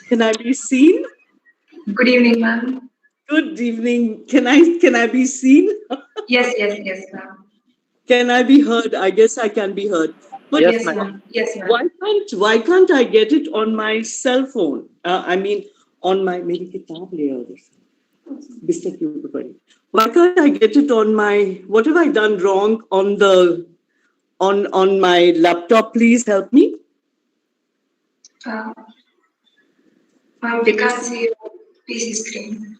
Can I be seen? Good evening, ma'am. Good evening. Can I be seen? Yes, ma'am. Can I be heard? I guess I can be heard. But Yes, Yes, ma'am. ma'am. Yes, why ma'am. can't I get it on my cell phone? I mean, on my मेरी किताब ले आओ बिस्तर के ऊपर पड़ी. Why can't I get it on my? What have I done wrong on the on my laptop? Please help me. Uh, ma'am, we Can you can't see? see your PC screen.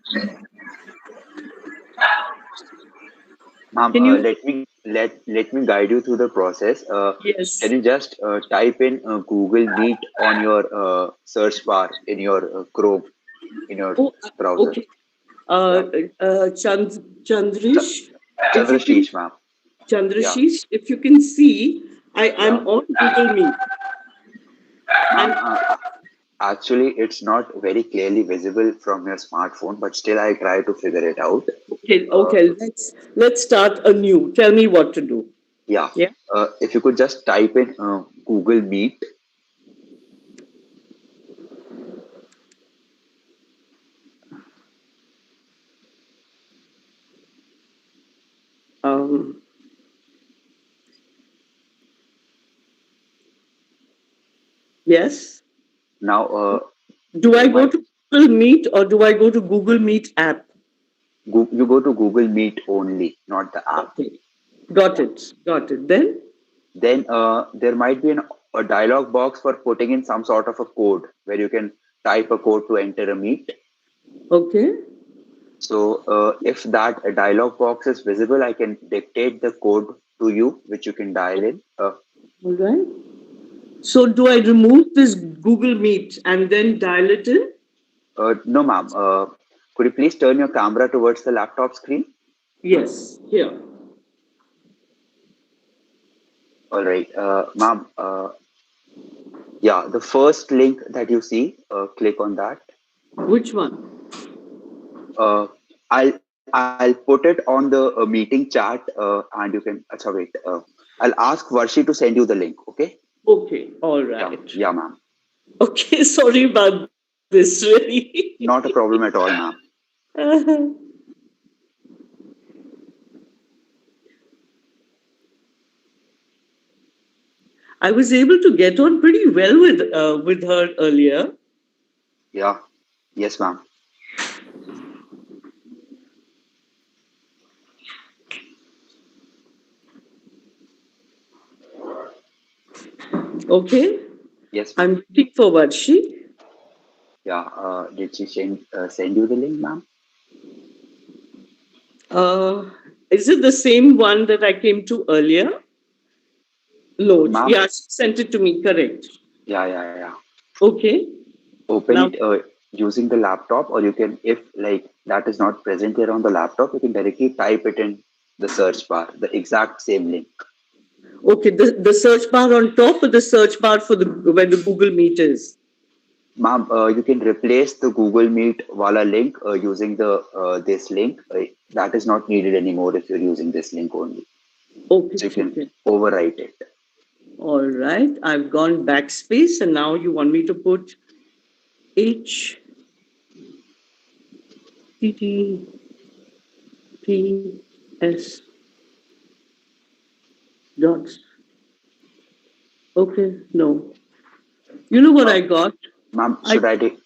Ma'am, Can you? let me guide you through the process. Can Yes. you just type in Google Meet on your search bar in your Chrome in your Oh, browser? okay. Yeah, Ch- Chandrish, if you can, Chandrashish, ma'am. Yeah, Chandrashish, if you can see, yeah, I'm on Google Meet. ma'am. And Actually, it's not very clearly visible from your smartphone, but still, I try to figure it out. okay, Uh, okay, let's start anew. Tell me what to do. yeah, Yeah. if you could just type in Google Meet. Um, yes. Now, Do I you go might to Google Meet or do I go to Google Meet app? you go to Google Meet only, not the app. Okay. Got it. Got it. Then? Then there might be a dialog box for putting in some sort of a code where you can type a code to enter a meet. Okay. So if that dialog box is visible, I can dictate the code to you, which you can dial in. All right. So do I remove this Google Meet and then dial it in? No, ma'am. Could you please turn your camera towards the laptop screen? Yes. Here. All right, ma'am. Yeah, the first link that you see, click on that. Which one? Uh, I'll put it on the meeting chat, and you can. Achha, wait. I'll ask Varshi to send you the link. Okay? Okay. All Yeah, right. yeah, ma'am. Okay. Sorry about this, really. Not a problem at all, ma'am. I was able to get on pretty well with her earlier. Yeah, yes, ma'am. Okay. Yes, ma'am. I'm waiting for Varshi. Yeah. Did she send you the link, ma'am? Uh, is it the same one that I came to earlier? Load. Ma'am. Yeah, she sent it to me. Correct. Yeah. Okay. Open Now, it using the laptop, or you can, if like that is not present here on the laptop, you can directly type it in the search bar, the exact same link. okay, the search bar on top or the search bar for the where the Google Meet is? Ma'am, you can replace the Google Meet wala link using the this link. That is not needed anymore if you're using this link only. Okay, So you can okay. overwrite it. All right. I've gone backspace and now you want me to put H T T P S dots. Okay, no. You know what Uh, I got? Ma'am, I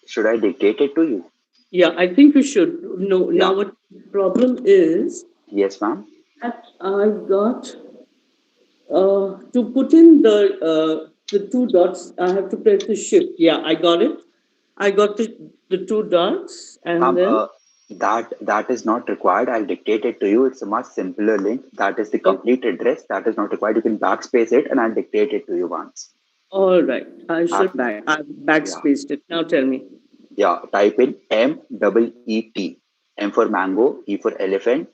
should I dictate it to you? Yeah, I think you should. No, now Yeah. what the problem is Yes, ma'am. that I've got to put in the two dots. I have to press the shift. Yeah, I got it. I got the two dots, and Ma'am, then that is not required. I'll dictate it to you. It's a much simpler link. That is the okay. complete address. That is not required. You can backspace it, and I'll dictate it to you once. All right. I shall Back, back. I've yeah, backspaced it. Now tell me. yeah. Type in MEET. M for mango, E for elephant,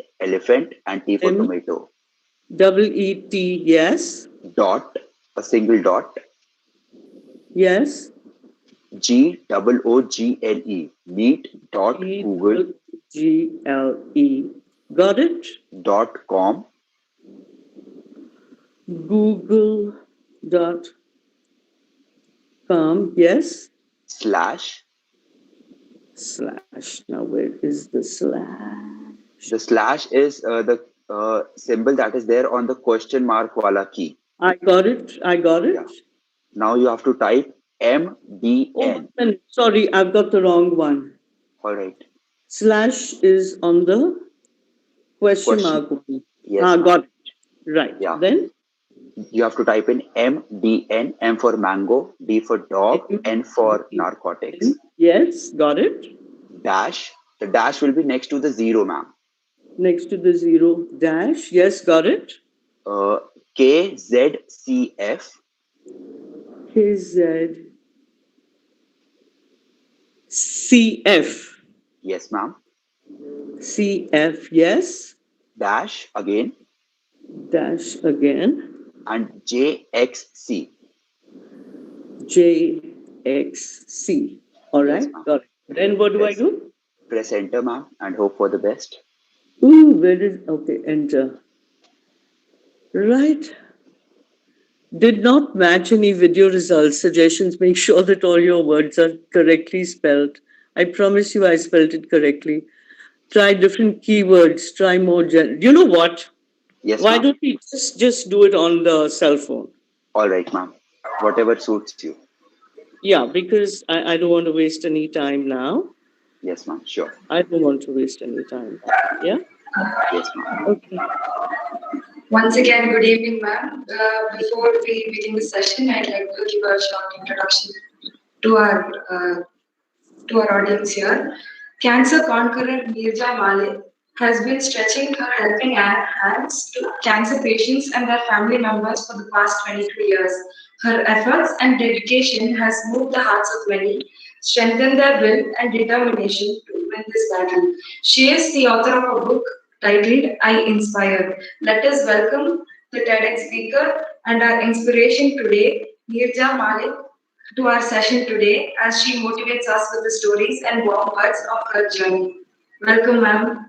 and T for M tomato. double E T. Yes. Dot, a single dot, Yes. GOOGLE. Meet dot G Google G L E. Got it. dot com Google.com. Yes. slash Slash. Now, where is the slash? The slash is the symbol that is there on the question mark wala key. I got it. I got Yeah. it. Now you have to type Oh, MDN. sorry, I've got the wrong one. All right. Slash is on the question Question. mark one. Yes, ma'am. Got it. Right. Yeah. Then You have to type in MDN, M for mango, D for dog, N for narcotics, yes, got it. dash. The dash will be next to the zero, ma'am. Next to the zero dash. Yes, got it. Uh, KZCF, KZ CF. yes, ma'am. CF, yes. Dash again, Dash again. and JXC. JXC. All Yes, right, ma'am. got it. Then what do I Press, do? press enter, ma'am, and hope for the best. Ooh, where is, okay, enter. Right. Did not match any video results. Suggestions. Make sure that all your words are correctly spelled. I promise you I spelled it correctly. Try different keywords. Try more. You know what? Yes, Why ma'am. don't we just do it on the cell phone? All right, ma'am. Whatever suits you. Yeah, because I don't want to waste any time now. Yes, ma'am. Sure. I don't want to waste any time. Yeah? Yes, ma'am. Okay. Once again, good evening, ma'am. Before we begin the session, I'd like to give a short introduction to our audience here. Cancer Conqueror Neerja Malik has been stretching her helping hands to cancer patients and their family members for the past 22 years. Her efforts and dedication has moved the hearts of many, strengthened their will and determination to win this battle. She is the author of a book titled I Inspire. Let us welcome the Tedx speaker and our inspiration today, Neerja Malik, to our session today as she motivates us with the stories and warm words of her journey. Welcome, ma'am.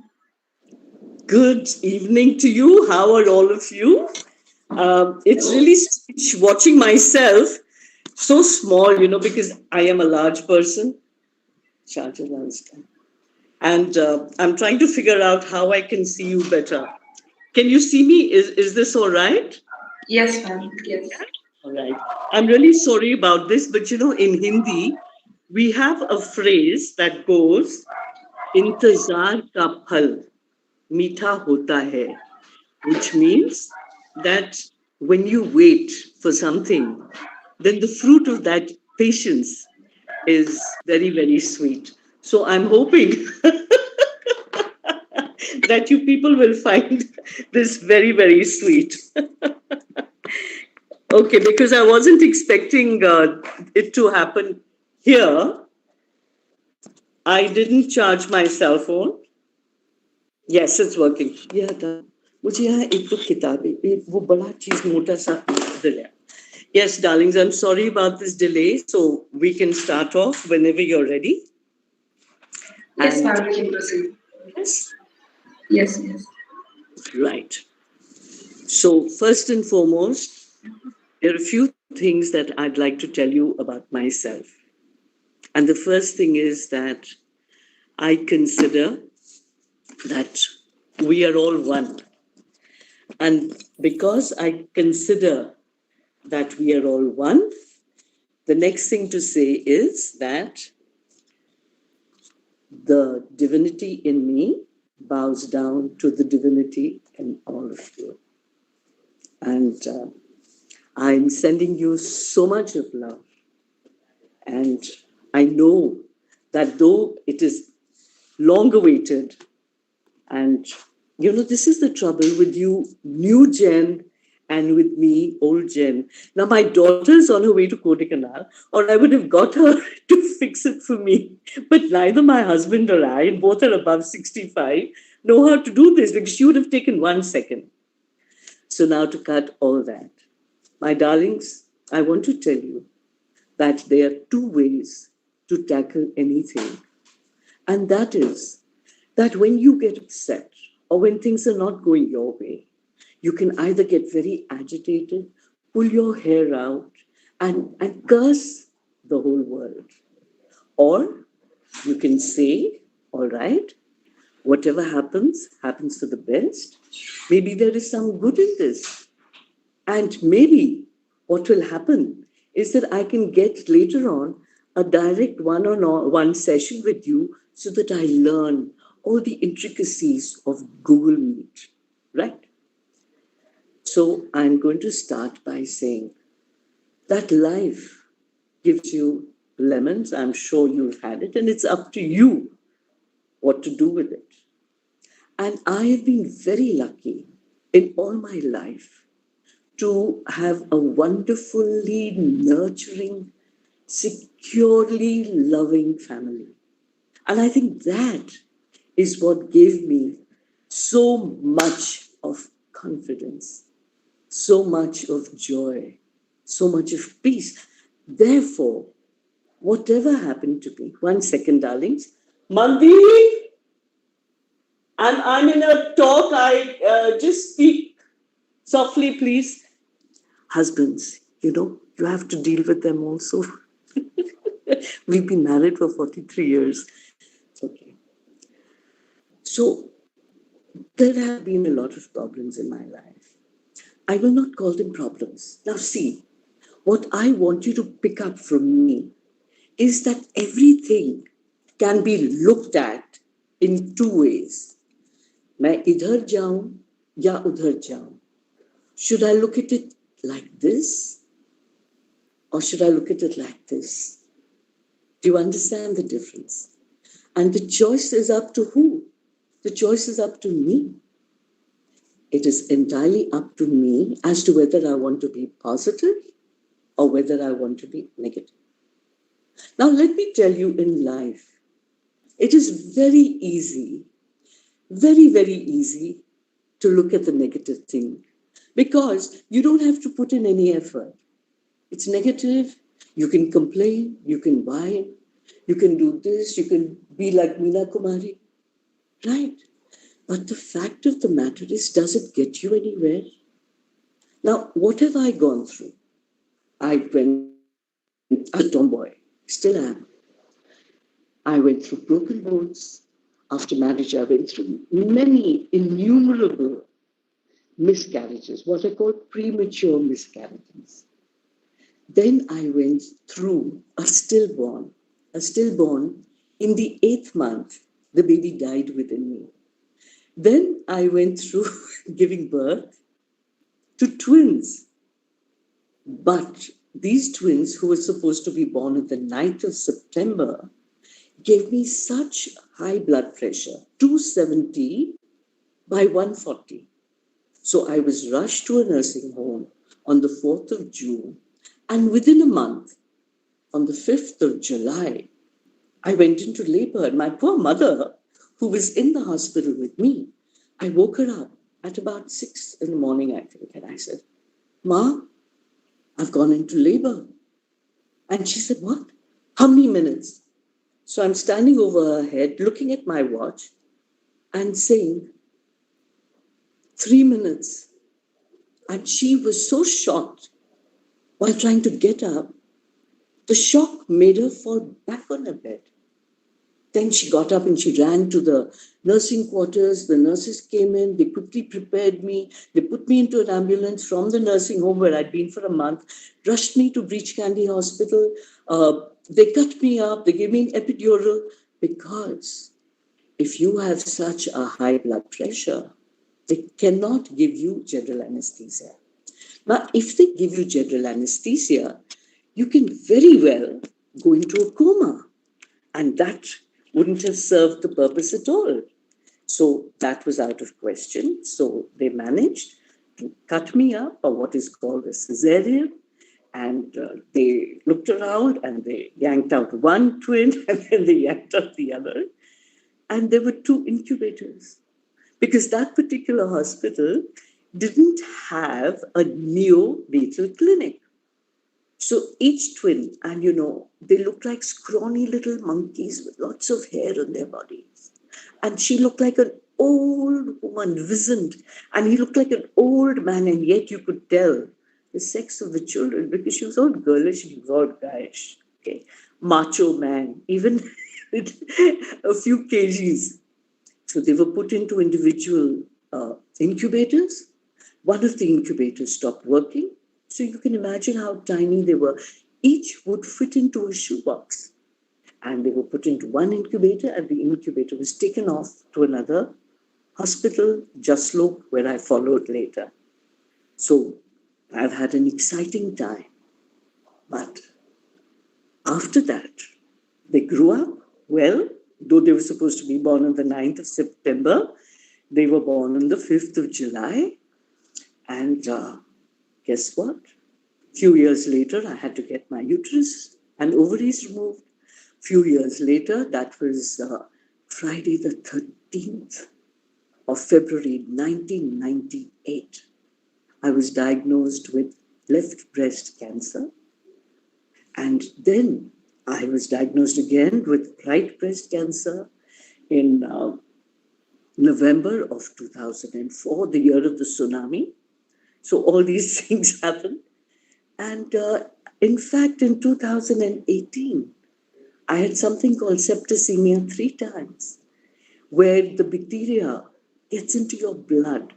Good evening to you. How are all of you? It's really strange watching myself so small, because I am a large person. And I'm trying to figure out how I can see you better. Can you see me? Is this all right? Yes, ma'am. Yes. All right. I'm really sorry about this, but in Hindi, we have a phrase that goes, Intezar ka phal meetha hota hai, which means that when you wait for something, then the fruit of that patience is very, very sweet. So I'm hoping that you people will find this very, very sweet. Okay, because I wasn't expecting it to happen here. I didn't charge my cell phone. Yes, it's working. Yeah, मुझे यहाँ एक तो किताब है एक वो बड़ा चीज मोटा सा इधर है. Yes, darlings, I'm sorry about this delay. So we can start off whenever you're ready. Yes, ma'am, we can proceed. Yes. Yes, yes. Right. So first and foremost, there are a few things that I'd like to tell you about myself. And the first thing is that I consider that we are all one. And because I consider that we are all one, the next thing to say is that the divinity in me bows down to the divinity in all of you. And I'm sending you so much of love. And I know that though it is long awaited, and this is the trouble with you, new gen, and with me, old gen. Now, my daughter's on her way to Kodaikanal, or I would have got her to fix it for me. But neither my husband or I, and both are above 65, know how to do this because she would have taken 1 second. So now to cut all that, my darlings, I want to tell you that there are two ways to tackle anything. And that is that when you get upset or when things are not going your way, you can either get very agitated, pull your hair out, and curse the whole world. Or You can say, all right, whatever happens, happens for the best. Maybe there is some good in this. And maybe what will happen is that I can get later on a direct one-on-one session with you so that I learn all the intricacies of Google Meet, right? So I'm going to start by saying that life gives you lemons. I'm sure you've had it, and it's up to you what to do with it. And I have been very lucky in all my life to have a wonderfully nurturing, securely loving family. And I think that is what gave me so much of confidence, so much of joy, so much of peace. Therefore, whatever happened to me, 1 second, darlings. Mandeep, and I'm in a talk. I just speak softly, please. Husbands, you have to deal with them also. We've been married for 43 years. It's okay. So there have been a lot of problems in my life. I will not call them problems. Now, see, what I want you to pick up from me is that everything can be looked at in two ways. मैं इधर जाऊं या उधर जाऊं. Should I look at it like this? Or should I look at it like this? Do you understand the difference? And the choice is up to who? The choice is up to me. It is entirely up to me as to whether I want to be positive or whether I want to be negative. Now, let me tell you, in life, it is very easy, very, very easy to look at the negative thing because you don't have to put in any effort. It's negative. You can complain, you can whine, you can do this, you can be like Meena Kumari, right? But the fact of the matter is, does it get you anywhere? Now, what have I gone through? I went a tomboy, still am. I went through broken bones. After marriage, I went through many innumerable miscarriages, what I call premature miscarriages. Then I went through a stillborn. In the 8th month, the baby died within me. Then I went through giving birth to twins. But these twins, who were supposed to be born on the 9th of September, gave me such high blood pressure, 270 by 140. So I was rushed to a nursing home on the 4th of June. And within a month, on the 5th of July, I went into labor. And my poor mother, who was in the hospital with me, I woke her up at about 6 in the morning, I think. And I said, Ma, I've gone into labor. And she said, what? How many minutes? So I'm standing over her head, looking at my watch and saying, 3 minutes. And she was so shocked while trying to get up. The shock made her fall back on her bed. Then she got up and she ran to the nursing quarters. The nurses came in. They quickly prepared me. They put me into an ambulance from the nursing home where I'd been for a month, rushed me to Breach Candy Hospital. They cut me up. They gave me an epidural because if you have such a high blood pressure, they cannot give you general anesthesia. Now, if they give you general anesthesia, you can very well go into a coma. And that wouldn't have served the purpose at all. So that was out of question. So they managed to cut me up, or what is called a cesarean. And they looked around and they yanked out one twin and then they yanked out the other. And there were 2 incubators because that particular hospital didn't have a neonatal clinic. So each twin, and they looked like scrawny little monkeys with lots of hair on their bodies. And she looked like an old woman, wizened, and he looked like an old man, and yet you could tell the sex of the children because she was all girlish and he was all guyish. Okay, macho man, even with a few kgs. So they were put into individual incubators. One of the incubators stopped working. So you can imagine how tiny they were. Each would fit into a shoebox. And they were put into one incubator, and the incubator was taken off to another hospital, Jasloke, where I followed later. So I've had an exciting time. But after that, they grew up well, though they were supposed to be born on the 9th of September. They were born on the 5th of July. And guess what? A few years later, I had to get my uterus and ovaries removed. A few years later, that was Friday the 13th of February 1998. I was diagnosed with left breast cancer. And then I was diagnosed again with right breast cancer in November of 2004, the year of the tsunami. So all these things happened. And in fact, in 2018, I had something called septicemia 3 times, where the bacteria gets into your blood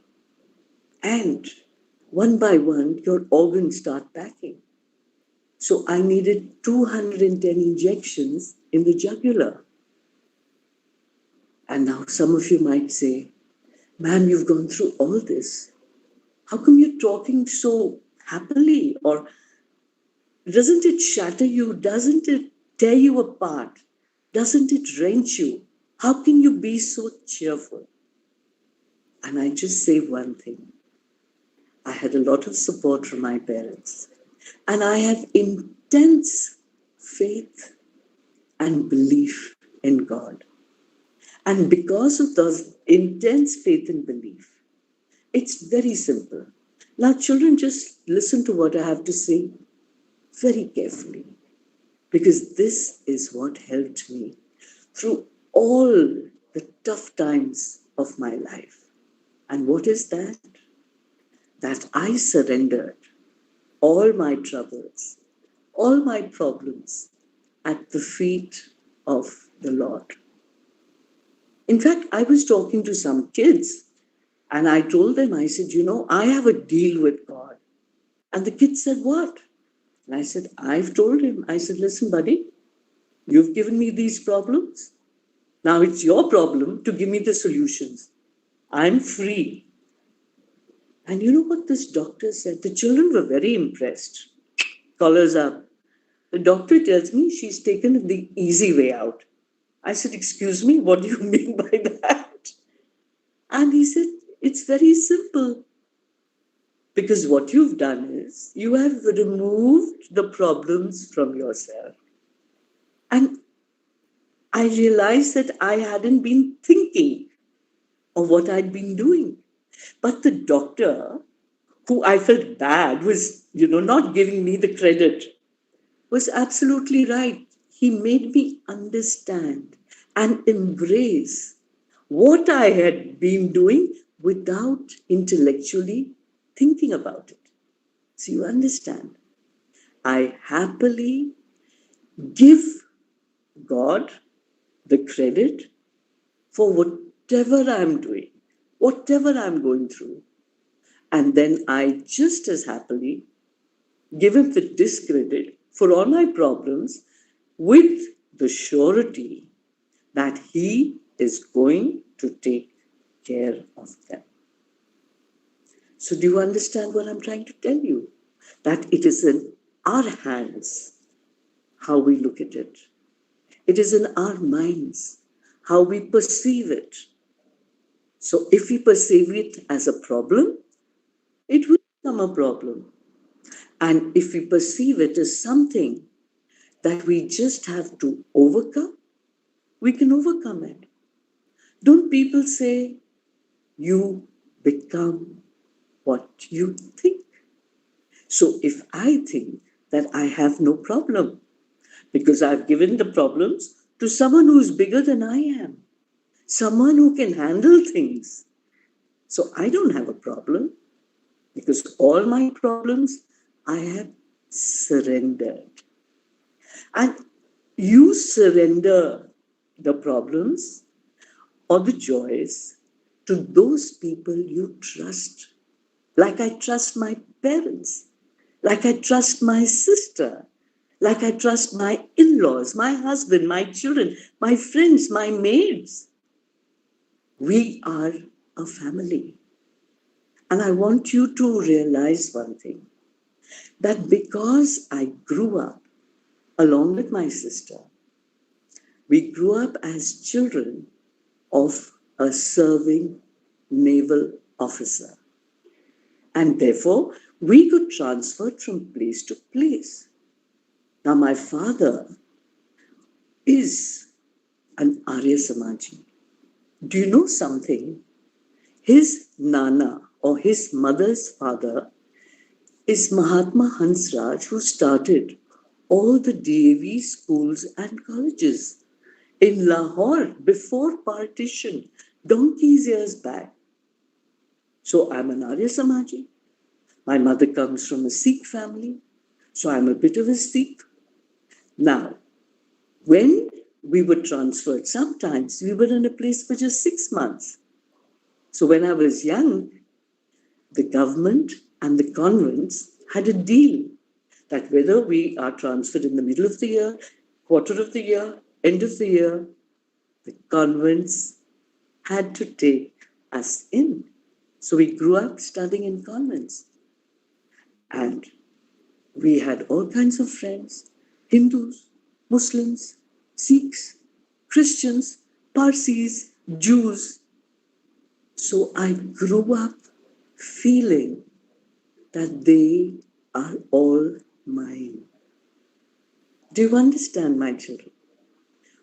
and one by one, your organs start packing. So I needed 210 injections in the jugular. And now some of you might say, ma'am, you've gone through all this. How come you're talking so happily? Or doesn't it shatter you? Doesn't it tear you apart? Doesn't it wrench you? How can you be so cheerful? And I just say one thing. I had a lot of support from my parents. And I have intense faith and belief in God. And because of those intense faith and belief, it's very simple. Now, children, just listen to what I have to say very carefully, because this is what helped me through all the tough times of my life. And what is that? That I surrendered all my troubles, all my problems at the feet of the Lord. In fact, I was talking to some kids and I told them, I said, I have a deal with God. And the kids said, what? And I said, I've told him. I said, listen, buddy, you've given me these problems. Now it's your problem to give me the solutions. I'm free. And you know what this doctor said? The children were very impressed. Collars up. The doctor tells me she's taken the easy way out. I said, excuse me, what do you mean by that? And he said, it's very simple. Because what you've done is you have removed the problems from yourself. And I realized that I hadn't been thinking of what I'd been doing. But the doctor, who I felt bad, was, not giving me the credit, was absolutely right. He made me understand and embrace what I had been doing without intellectually thinking about it. So you understand, I happily give God the credit for whatever I'm doing, whatever I'm going through. And then I just as happily give him the discredit for all my problems with the surety that he is going to take care of them. So do you understand what I'm trying to tell you? That it is in our hands how we look at it. It is in our minds how we perceive it. So if we perceive it as a problem, it will become a problem. And if we perceive it as something that we just have to overcome, we can overcome it. Don't people say, you become what you think? So if I think that I have no problem, because I've given the problems to someone who's bigger than I am, someone who can handle things. So I don't have a problem, because all my problems I have surrendered. And you surrender the problems, or the joys to those people you trust. Like I trust my parents, like I trust my sister, like I trust my in laws, my husband, my children, my friends, my maids. We are a family. And I want you to realize one thing, that because I grew up along with my sister, we grew up as children of a serving naval officer. And therefore, we got transferred from place to place. Now, my father is an Arya Samaji. Do you know something? His Nana or his mother's father is Mahatma Hansraj, who started all the DAV schools and colleges in Lahore before partition, donkeys years back. So I'm an Arya Samaji. My mother comes from a Sikh family, so I'm a bit of a Sikh. Now, when we were transferred, sometimes we were in a place for just 6 months. So when I was young, the government and the convents had a deal that whether we are transferred in the middle of the year, quarter of the year, end of the year, the convents had to take us in. So we grew up studying in convents. And we had all kinds of friends, Hindus, Muslims, Sikhs, Christians, Parsis, Jews. So I grew up feeling that they are all mine. Do you understand, my children?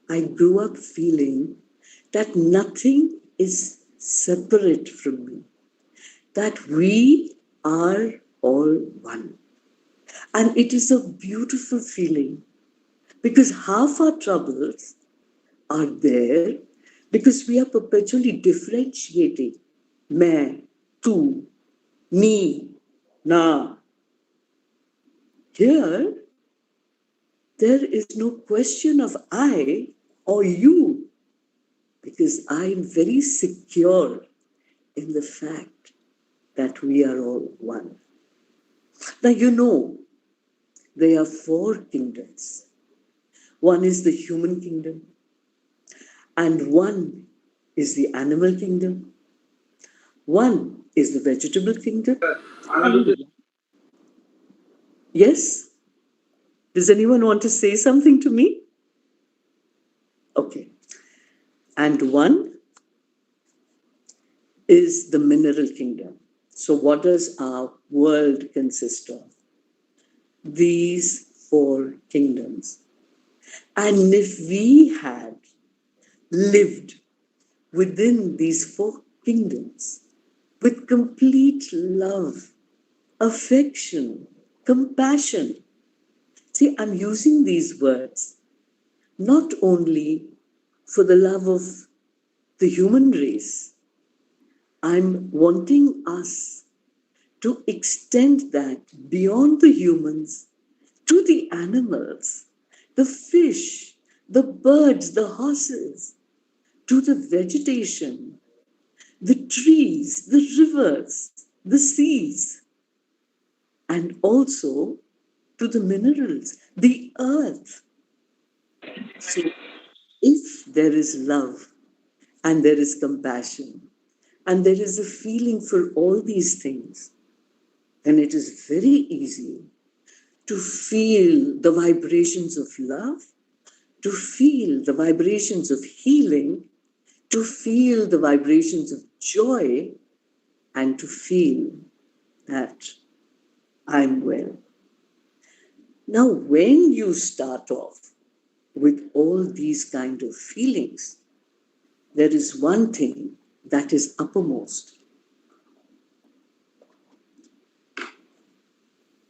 I grew up feeling that nothing is separate from me, that we are all one. And it is a beautiful feeling because half our troubles are there because we are perpetually differentiating मैं, tu, me, na. Here, there is no question of I or you because I am very secure in the fact that we are all one. Now, you know, there are 4 kingdoms. One is the human kingdom, and one is the animal kingdom. One is the vegetable kingdom. Yes? Does anyone want to say something to me? Okay. And one is the mineral kingdom. So, what does our world consist of? These 4 kingdoms. And if we had lived within these 4 kingdoms with complete love, affection, compassion. See, I'm using these words not only for the love of the human race, I'm wanting us to extend that beyond the humans to the animals, the fish, the birds, the horses, to the vegetation, the trees, the rivers, the seas, and also to the minerals, the earth. So, if there is love and there is compassion and there is a feeling for all these things, then it is very easy to feel the vibrations of love, to feel the vibrations of healing, to feel the vibrations of joy, and to feel that I'm well. Now, when you start off with all these kind of feelings, there is one thing that is uppermost.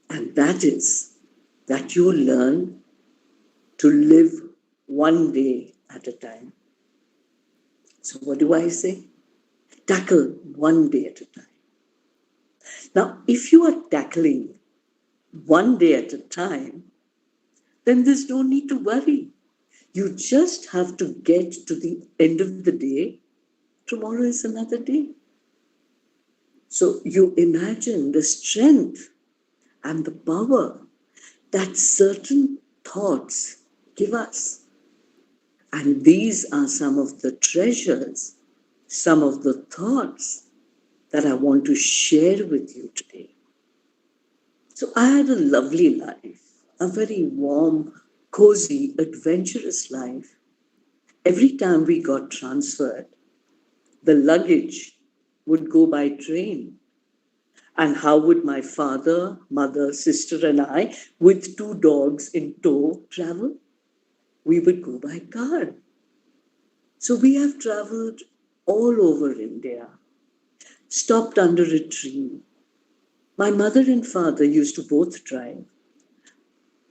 And that is that you learn to live one day at a time. So what do I say? Tackle one day at a time. Now, if you are tackling one day at a time, then there's no need to worry. You just have to get to the end of the day. Tomorrow is another day. So you imagine the strength and the power that certain thoughts give us. And these are some of the treasures, some of the thoughts that I want to share with you today. So I had a lovely life, a very warm, cozy, adventurous life. Every time we got transferred, the luggage would go by train. And how would my father, mother, sister, and I, with 2 dogs in tow, travel? We would go by car. So we have traveled all over India, stopped under a tree. My mother and father used to both drive.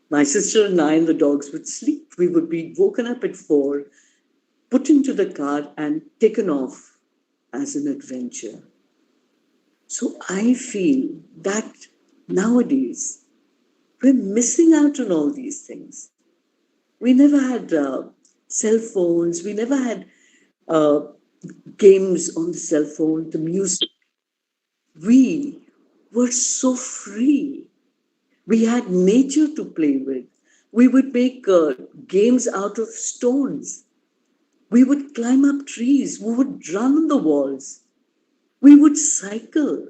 My sister and I and the dogs would sleep. We would be woken up at 4, put into the car, and taken off as an adventure. So I feel that nowadays we're missing out on all these things. We never had cell phones. We never had uh, games on the cell phone, the music. We were so free. We had nature to play with. We would make games out of stones. We would climb up trees. We would run on the walls. We would cycle.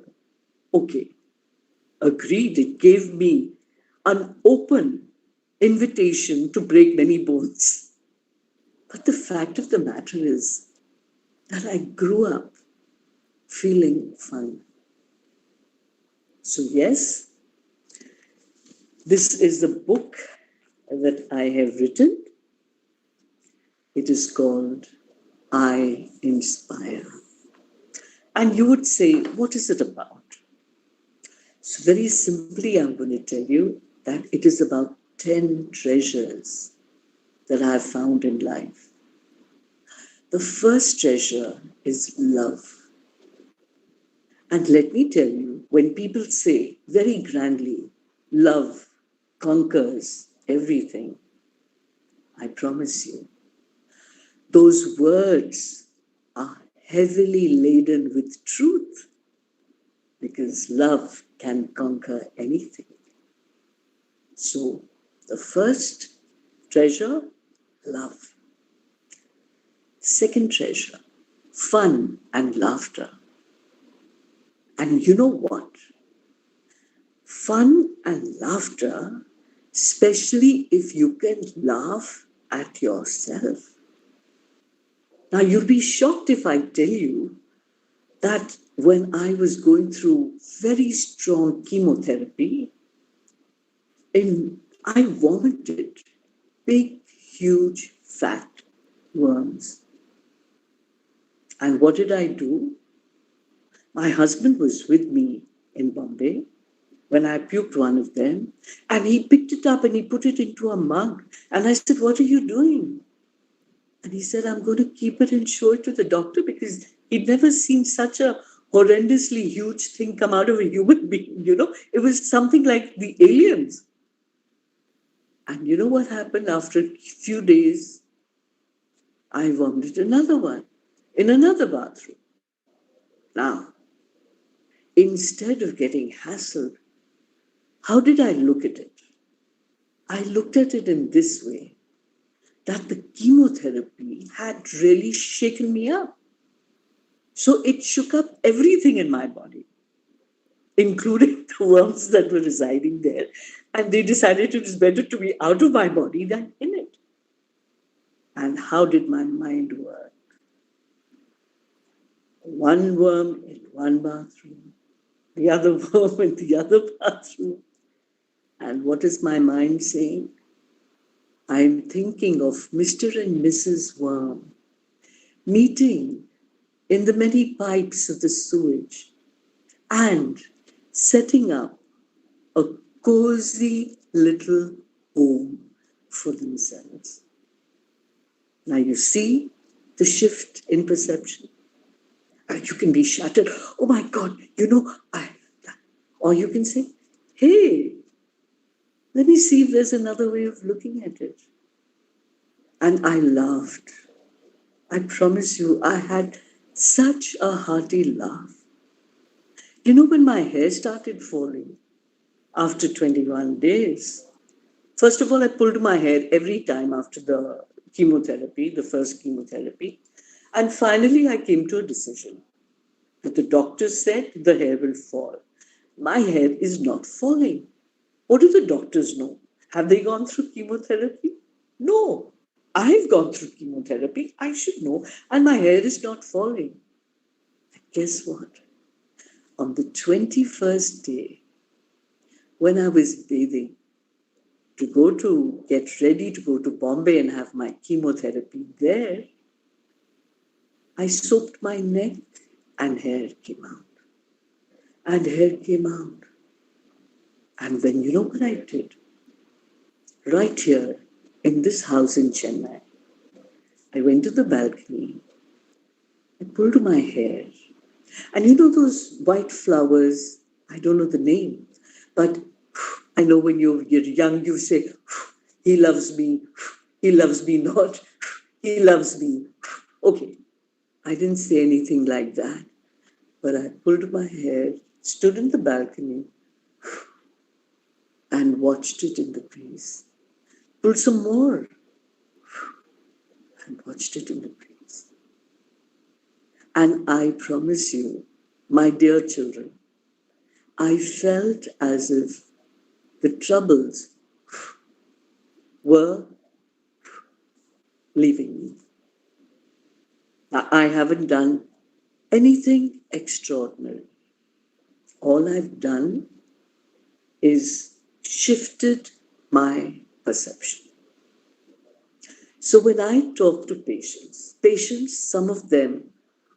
Okay, agreed. It gave me an open invitation to break many bones. But the fact of the matter is that I grew up feeling fun. So, yes, this is the book that I have written. It is called I Inspire. And you would say, what is it about? So, very simply, I'm going to tell you that it is about 10 treasures that I have found in life. The first treasure is love. And let me tell you, when people say very grandly, love conquers everything, I promise you, those words are heavily laden with truth because love can conquer anything. So, the first treasure, love. Second treasure, fun and laughter. And you know what? Fun and laughter, especially if you can laugh at yourself. Now, you'll be shocked if I tell you that when I was going through very strong chemotherapy, I vomited big, huge, fat worms. And what did I do? My husband was with me in Bombay when I puked one of them, and he picked it up and he put it into a mug. And I said, "What are you doing?" And he said, "I'm going to keep it and show it to the doctor," because he'd never seen such a horrendously huge thing come out of a human being. It was something like the aliens. And you know what happened? After a few days, I vomited another one in another bathroom. Now, instead of getting hassled, how did I look at it? I looked at it in this way, that the chemotherapy had really shaken me up. So it shook up everything in my body, including the worms that were residing there. And they decided it was better to be out of my body than in it. And how did my mind work? One worm in one bathroom, the other worm in the other bathroom. And what is my mind saying? I'm thinking of Mr. and Mrs. Worm meeting in the many pipes of the sewage and setting up a cozy little home for themselves. Now you see the shift in perception. And you can be shattered. Oh my God, or you can say, hey, let me see if there's another way of looking at it. And I laughed. I promise you, I had such a hearty laugh. You know, when my hair started falling after 21 days, first of all, I pulled my hair every time after the chemotherapy, the first chemotherapy. And finally, I came to a decision that the doctor said the hair will fall. My hair is not falling. What do the doctors know? Have they gone through chemotherapy? No. I've gone through chemotherapy. I should know. And my hair is not falling. Guess what? On the 21st day, when I was bathing to go to get ready to go to Bombay and have my chemotherapy there, I soaped my neck and hair came out. And hair came out. And then you know what I did? Right here in this house in Chennai, I went to the balcony, I pulled my hair, and you know those white flowers, I don't know the name, but I know when you're young, you say, he loves me not, he loves me. Okay, I didn't say anything like that, but I pulled my hair, stood in the balcony, and watched it in the breeze. Pulled some more, and watched it in the breeze. And I promise you, my dear children, I felt as if the troubles were leaving me. I haven't done anything extraordinary. All I've done is shifted my perception. So when I talk to patients, some of them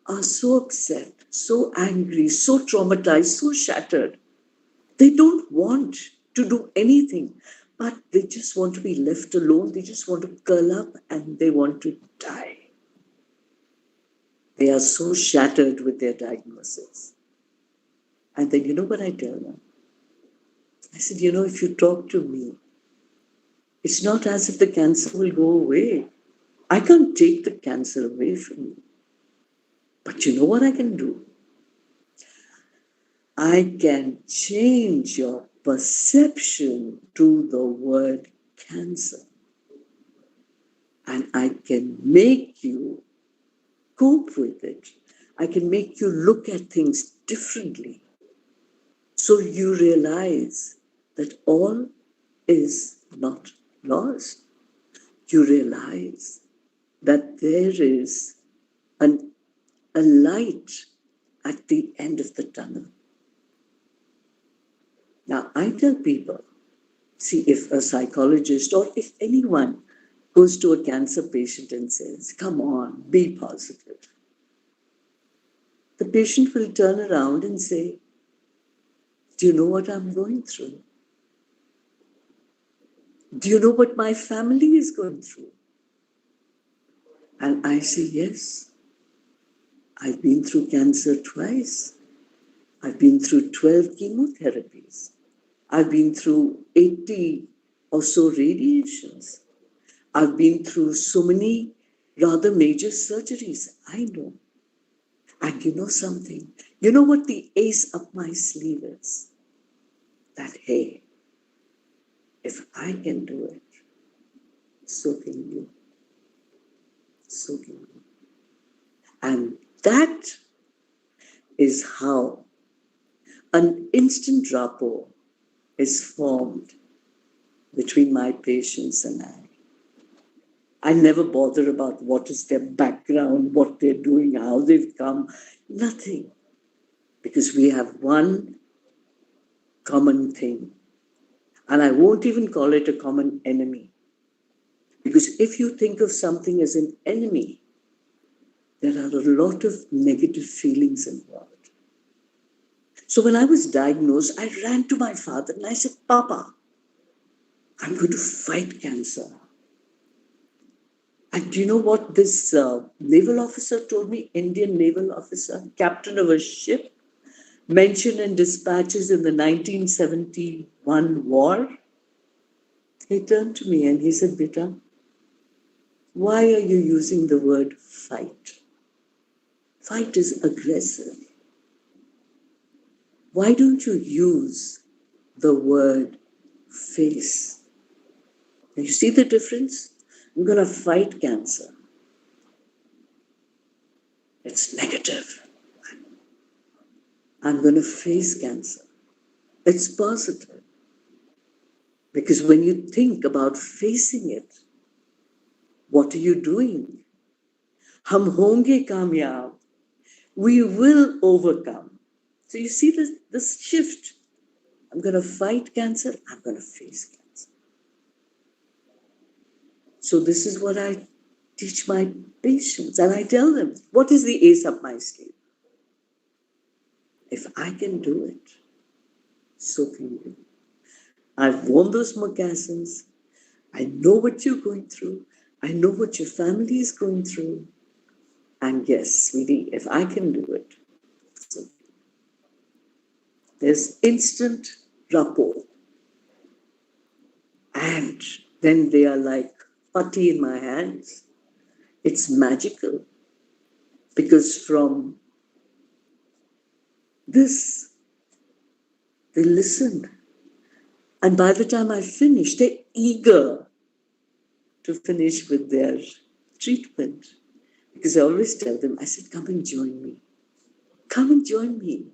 are so upset, so angry, so traumatized, so shattered. They don't want to do anything, but they just want to be left alone. They just want to curl up and they want to die. They are so shattered with their diagnosis. And then you know what I tell them? I said, you know, if you talk to me, it's not as if the cancer will go away. I can't take the cancer away from you. But you know what I can do? I can change your perception to the word cancer. And I can make you cope with it. I can make you look at things differently. So you realize that all is not lost. You realize that there is a light at the end of the tunnel. Now, I tell people, see, if a psychologist or if anyone goes to a cancer patient and says, come on, be positive, the patient will turn around and say, do you know what I'm going through? Do you know what my family is going through? And I say, yes, I've been through cancer twice. I've been through 12 chemotherapies. I've been through 80 or so radiations. I've been through so many rather major surgeries. I know. And you know something? You know what the ace up my sleeve is? That, hey, if I can do it, so can you. So can you. And that is how an instant rapport is formed between my patients and I. I never bother about what is their background, what they're doing, how they've come, nothing. Because we have one common thing. And I won't even call it a common enemy. Because if you think of something as an enemy, there are a lot of negative feelings involved. So when I was diagnosed, I ran to my father and I said, Papa, I'm going to fight cancer. And do you know what this naval officer told me? Indian naval officer, captain of a ship, mentioned in dispatches in the 1971 war. He turned to me and he said, Beta, Why are you using the word fight? Fight is aggressive. Why don't you use the word face? You see the difference? I'm going to fight cancer. It's negative. I'm going to face cancer. It's positive. Because when you think about facing it, what are you doing? Hum honge kamyab. We will overcome. So you see this shift. I'm going to fight cancer. I'm going to face cancer. So this is what I teach my patients. And I tell them, what is the ace up my sleeve? If I can do it, so can you. I've worn those moccasins. I know what you're going through. I know what your family is going through. And yes, sweetie, if I can do it, so there's instant rapport. And then they are like putty in my hands. It's magical. Because from this, they listen. And by the time I finish, they're eager to finish with their treatment. Because I always tell them, I said, come and join me. Come and join me.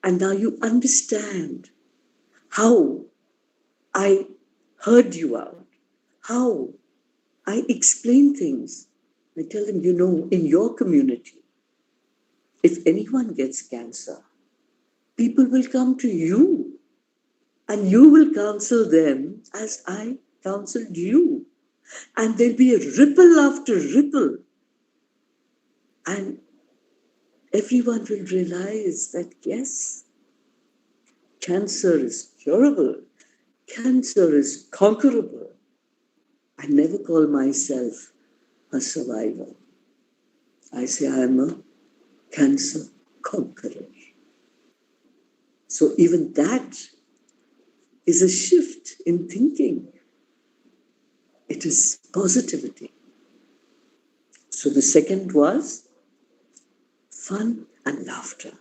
And now you understand how I heard you out, how I explain things. I tell them, in your community, if anyone gets cancer, people will come to you and you will counsel them as I counseled you. And there'll be a ripple after ripple. And everyone will realize that, yes, cancer is curable. Cancer is conquerable. I never call myself a survivor. I say I am a cancer conqueror. So even that is a shift in thinking. It is positivity. So the second was fun and laughter.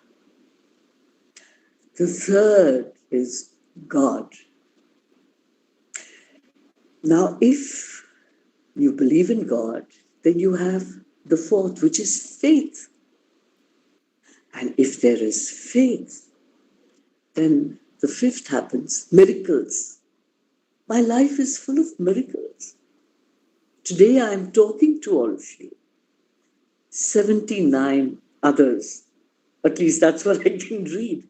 The third is God. Now, if you believe in God, then you have the fourth, which is faith. And if there is faith, then the fifth happens, miracles. My life is full of miracles. Today I am talking to all of you. 79 others. At least that's what I can read.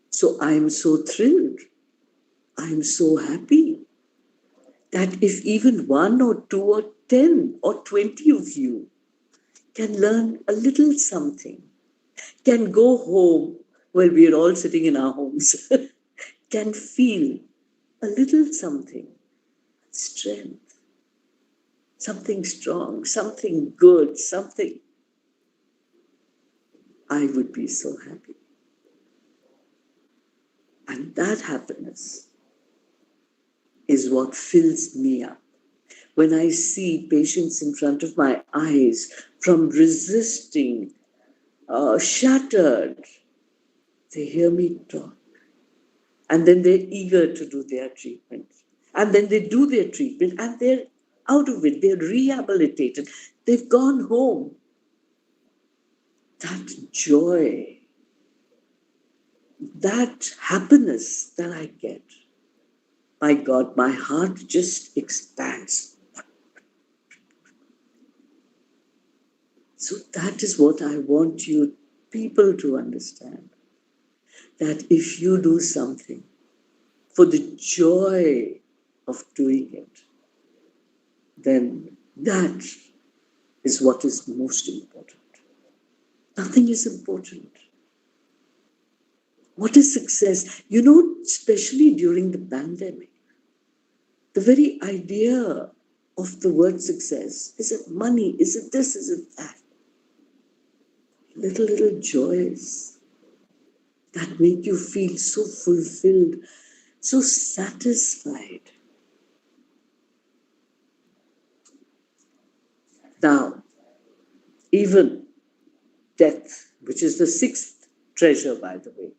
So I am so thrilled. I am so happy that if even 1 or 2 or 10 or 20 of you can learn a little something, can go home, well, we are all sitting in our homes, can feel a little something, strength, something strong, something good, something, I would be so happy. And that happiness is what fills me up. When I see patients in front of my eyes from resisting, shattered, they hear me talk. And then they're eager to do their treatment. And then they do their treatment and they're out of it. They're rehabilitated. They've gone home. That joy, that happiness that I get, my God, my heart just expands. So that is what I want you people to understand. That if you do something for the joy of doing it, then that is what is most important. Nothing is important. What is success? Especially during the pandemic, the very idea of the word success, is it money? Is it this? Is it that? Little joys that make you feel so fulfilled, so satisfied. Now, even death, which is the sixth treasure, by the way,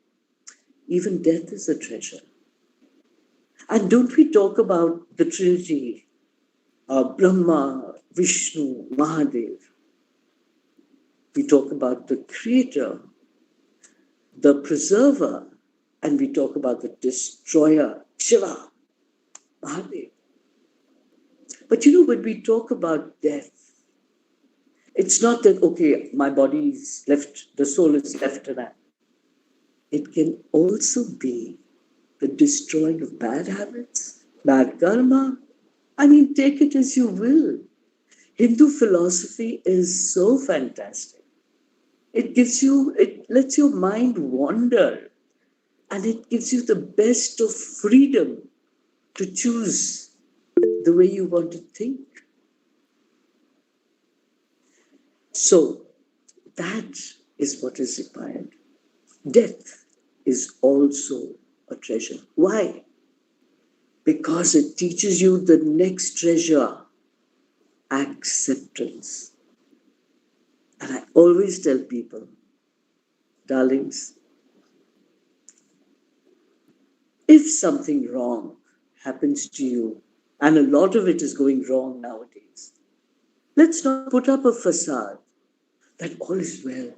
even death is a treasure. And don't we talk about the Trinity, Brahma, Vishnu, Mahadev? We talk about the creator, the preserver, and we talk about the destroyer, Shiva, Mahadev. But when we talk about death, it's not that, okay, my body is left, the soul is left, and it can also be the destroying of bad habits, bad karma. I mean, take it as you will. Hindu philosophy is so fantastic. It lets your mind wander, and it gives you the best of freedom to choose the way you want to think. So that is what is required. Death is also a treasure. Why? Because it teaches you the next treasure, acceptance. And I always tell people, darlings, if something wrong happens to you, and a lot of it is going wrong nowadays, let's not put up a facade that all is well.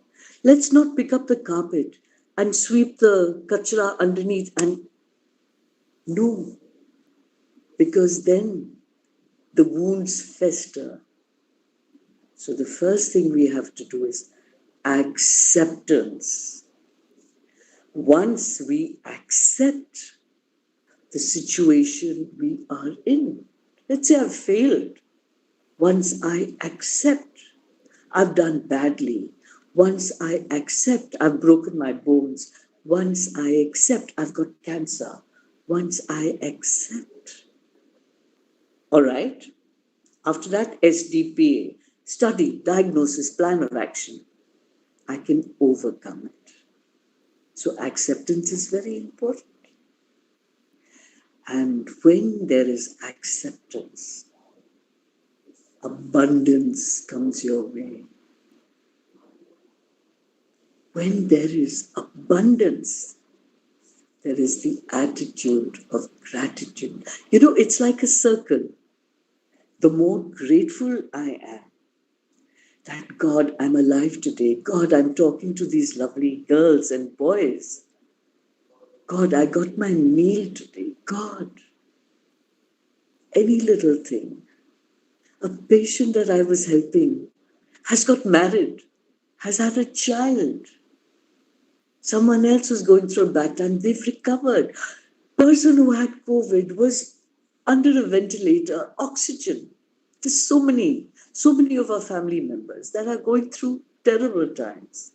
Let's not pick up the carpet and sweep the kachra underneath and no, because then the wounds fester. So the first thing we have to do is acceptance. Once we accept the situation we are in, let's say I've failed. Once I accept I've done badly, once I accept I've broken my bones, once I accept I've got cancer, once I accept. All right? After that, SDPA, study, diagnosis, plan of action. I can overcome it. So acceptance is very important. And when there is acceptance, abundance comes your way. When there is abundance, there is the attitude of gratitude. It's like a circle. The more grateful I am, that God, I'm alive today. God, I'm talking to these lovely girls and boys. God, I got my meal today. God, any little thing. A patient that I was helping has got married, has had a child. Someone else was going through a bad time, they've recovered. Person who had COVID was under a ventilator, oxygen. There's so many of our family members that are going through terrible times.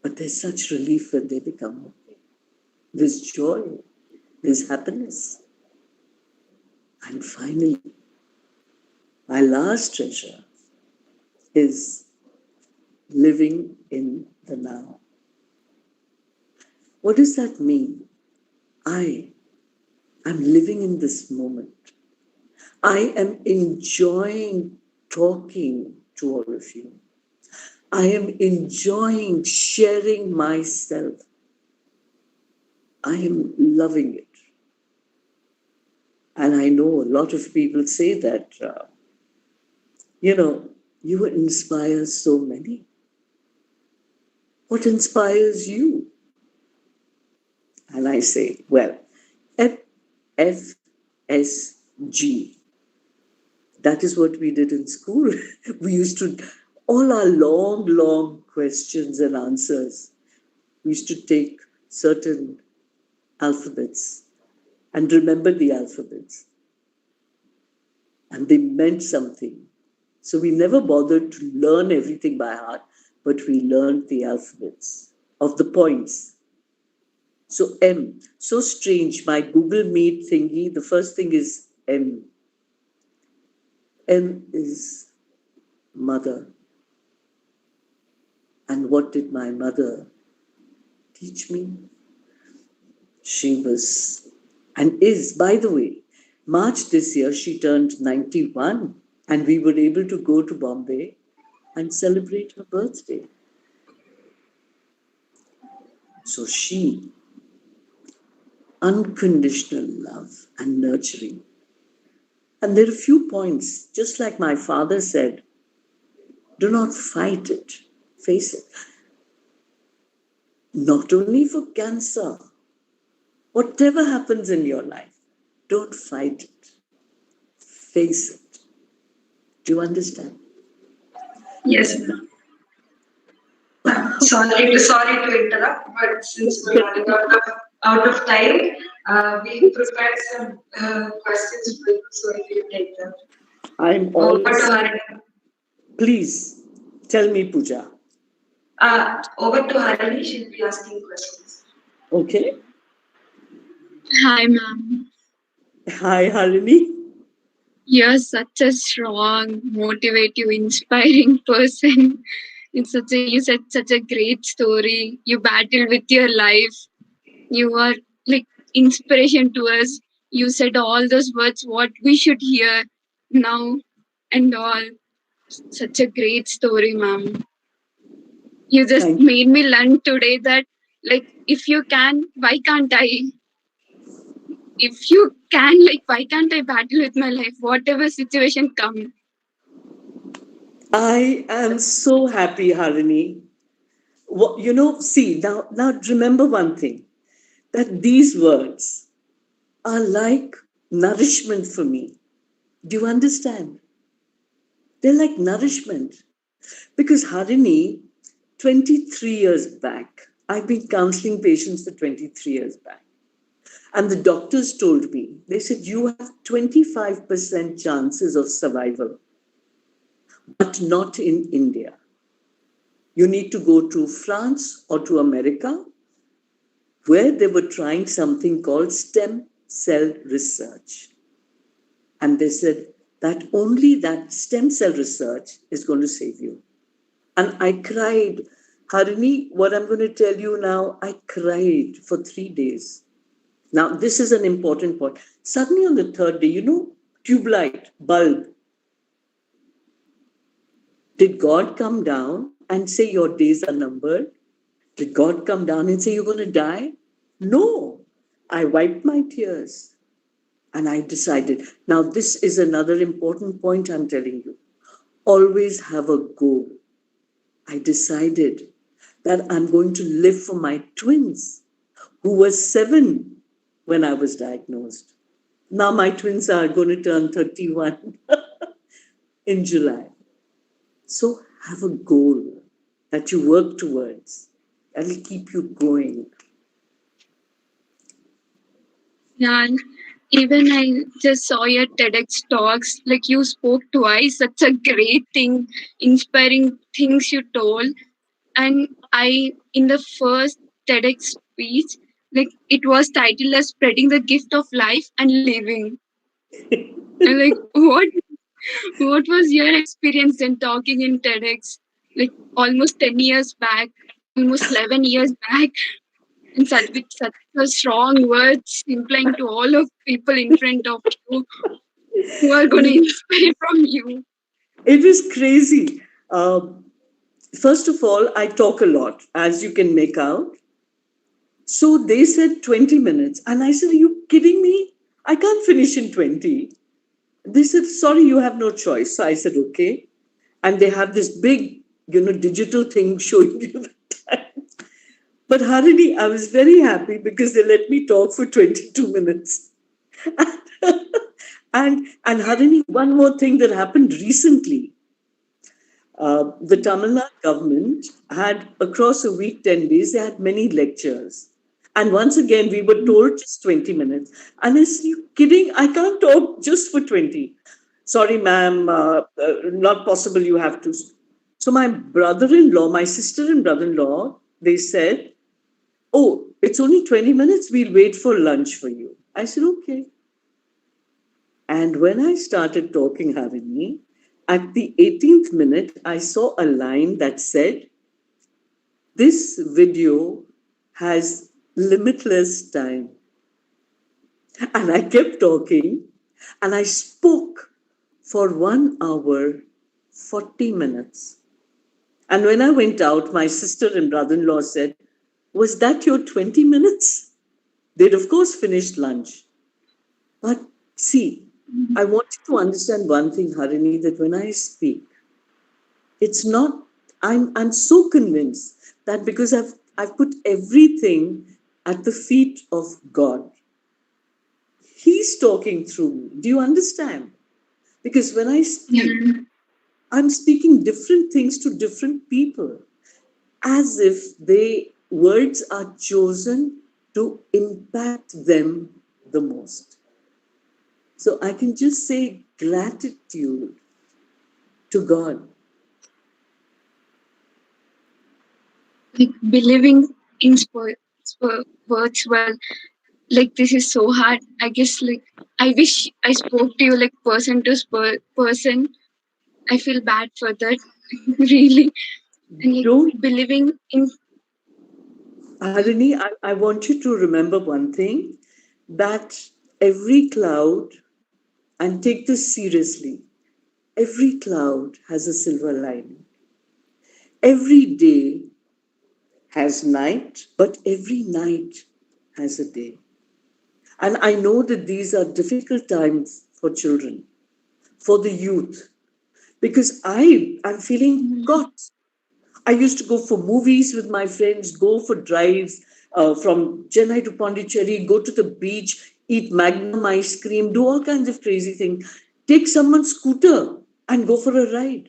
But there's such relief when they become okay. There's joy, there's happiness. And finally, my last treasure is living in the now. What does that mean? I'm living in this moment. I am enjoying talking to all of you. I am enjoying sharing myself. I am loving it. And I know a lot of people say that, you inspire so many. What inspires you? And I say, well, FSG. That is what we did in school. We used to, all our long questions and answers, we used to take certain alphabets and remember the alphabets. And they meant something. So we never bothered to learn everything by heart, but we learned the alphabets of the points. So M, so strange, my Google Meet thingy, the first thing is M. M is mother. And what did my mother teach me? She was, and is, by the way, March this year, she turned 91. And we were able to go to Bombay and celebrate her birthday. So she, unconditional love and nurturing. And there are a few points, just like my father said, do not fight it, face it. Not only for cancer, whatever happens in your life, don't fight it, face it. Do you understand? Yes, ma'am. Sorry to interrupt, but since we're running out of time, we prepared some questions for you, so if you take them. I'm Over to always. Harini. Please tell me, Pooja. Over to Harini, she'll be asking questions. Okay. Hi, ma'am. Hi, Harini. You're such a strong, motivative, inspiring person. You said such a great story. You battled with your life. You are like inspiration to us. You said all those words what we should hear now and all. Such a great story, ma'am. You just Thank you. made me learn today that like if you can, why can't I? If you can, like why can't I battle with my life? Whatever situation comes. I am so happy, Harini. See, now remember one thing, that these words are like nourishment for me. Do you understand? They're like nourishment. Because Harini, 23 years back, I've been counseling patients for 23 years back. And the doctors told me, they said, you have 25% chances of survival, but not in India. You need to go to France or to America, where they were trying something called stem cell research. And they said that only that stem cell research is going to save you. And I cried. Harini, what I'm going to tell you now, I cried for 3 days. Now, this is an important point. Suddenly on the third day, tube light, bulb. Did God come down and say your days are numbered? Did God come down and say you're going to die? No. I wiped my tears and I decided. Now, this is another important point I'm telling you. Always have a goal. I decided that I'm going to live for my twins, who were 7 when I was diagnosed. Now my twins are going to turn 31 in July. So have a goal that you work towards. That'll keep you going. Yeah, even I just saw your TEDx talks. Like you spoke twice. Such a great thing, inspiring things you told. And in the first TEDx speech, like it was titled as "Spreading the Gift of Life and Living." And like, what was your experience in talking in TEDx? Like almost 10 years back, almost 11 years back. And with such a strong words implying to all of people in front of you who are going to inspire from you. It was crazy. First of all, I talk a lot, as you can make out. So they said 20 minutes. And I said, are you kidding me? I can't finish in 20. They said, sorry, you have no choice. So I said, okay. And they have this big, digital thing showing you the time. But Harini, I was very happy because they let me talk for 22 minutes. and Harini, one more thing that happened recently. The Tamil Nadu government had, across a week, 10 days, they had many lectures. And once again, we were told just 20 minutes. And I said, you kidding? I can't talk just for 20. Sorry, ma'am, not possible, you have to. So my brother-in-law, my sister and brother-in-law, they said, oh, it's only 20 minutes, we'll wait for lunch for you. I said, okay. And when I started talking, Harini, at the 18th minute, I saw a line that said, this video has limitless time. And I kept talking and I spoke for 1 hour, 40 minutes. And when I went out, my sister and brother-in-law said, "Was that your 20 minutes?" They'd, of course, finished lunch. But see, I want you to understand one thing, Harini, that when I speak, it's not, I'm so convinced that because I've put everything at the feet of God. He's talking through me. Do you understand? Because when I speak, Yeah. I'm speaking different things to different people, as if they words are chosen to impact them the most. So I can just say gratitude to God. Like believing in words well, like this is so hard. I guess like I wish I spoke to you like person to person. I feel bad for that. Really. And like Don't, believing in, Harini, I want you to remember one thing, that every cloud, and take this seriously, every cloud has a silver lining. Every day has night, but every night has a day. And I know that these are difficult times for children, for the youth, because I'm feeling caught. I used to go for movies with my friends, go for drives from Chennai to Pondicherry, go to the beach, eat Magnum ice cream, do all kinds of crazy things. Take someone's scooter and go for a ride.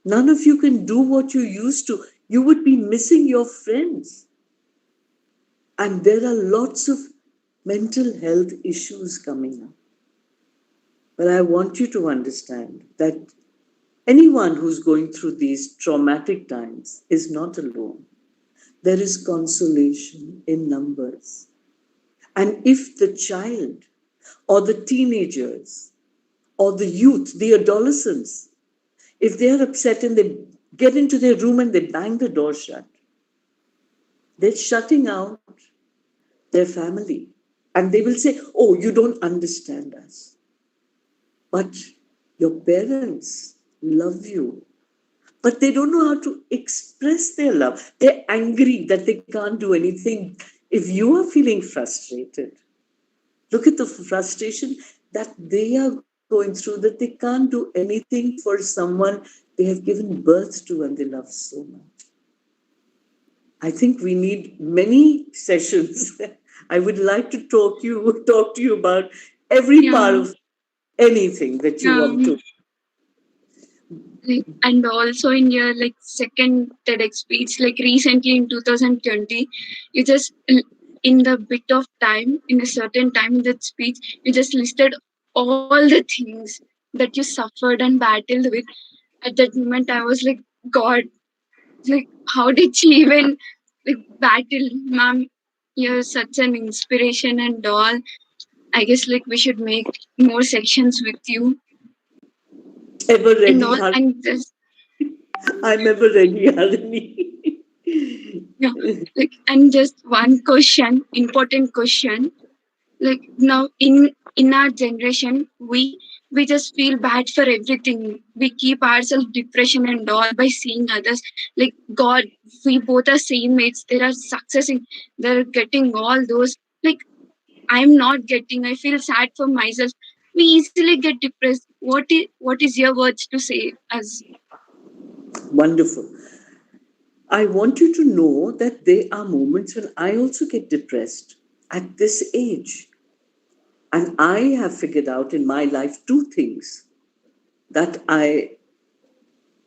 None of you can do what you used to. You would be missing your friends. And there are lots of mental health issues coming up. But I want you to understand that anyone who's going through these traumatic times is not alone. There is consolation in numbers. And if the child or the teenagers or the youth, the adolescents, if they are upset and they get into their room and they bang the door shut, they're shutting out their family. And they will say, "Oh, you don't understand us." But your parents love you, but they don't know how to express their love. They're angry that they can't do anything. If you are feeling frustrated, look at the frustration that they are going through, that they can't do anything for someone they have given birth to and they love so much. I think we need many sessions. I would like to talk to you about every part yeah, of anything that you yeah. want to. Like, and also in your like second TEDx speech, like recently in 2020, you just in the bit of time, in a certain time in that speech, you just listed all the things that you suffered and battled with. At that moment, I was like, God, like how did she even like battle, ma'am? You're such an inspiration and all. I guess like we should make more sections with you Ever and ready, all, Har- and just I'm ever ready, Harini. yeah, like and just one question, important question. Like now in our generation, we just feel bad for everything. We keep ourselves depression and all by seeing others. Like God, we both are same mates. They are successing. They're getting all those. Like I'm not getting. I feel sad for myself. We easily get depressed. What is your words to say as Wonderful. I want you to know that there are moments when I also get depressed at this age. And I have figured out in my life that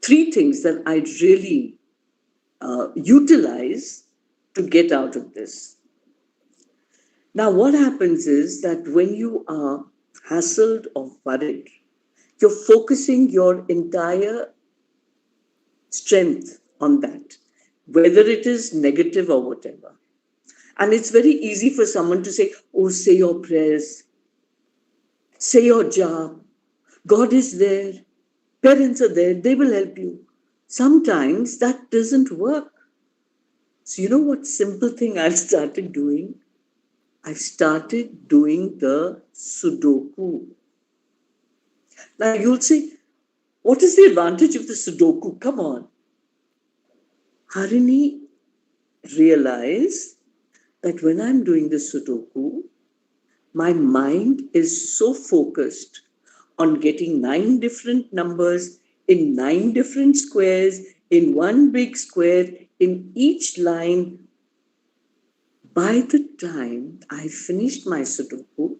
three things that I really utilize to get out of this. Now, what happens is that when you are hassled or worried, you're focusing your entire strength on that, whether it is negative or whatever. And it's very easy for someone to say, "Oh, say your prayers, say your job, God is there, parents are there, they will help you." Sometimes that doesn't work. So, you know what simple thing I've started doing? I've started doing the Sudoku. Now you'll say, what is the advantage of the Sudoku? Come on. Harini realized that when I'm doing the Sudoku, my mind is so focused on getting 9 different numbers in 9 different squares in one big square in each line. By the time I finished my Sudoku,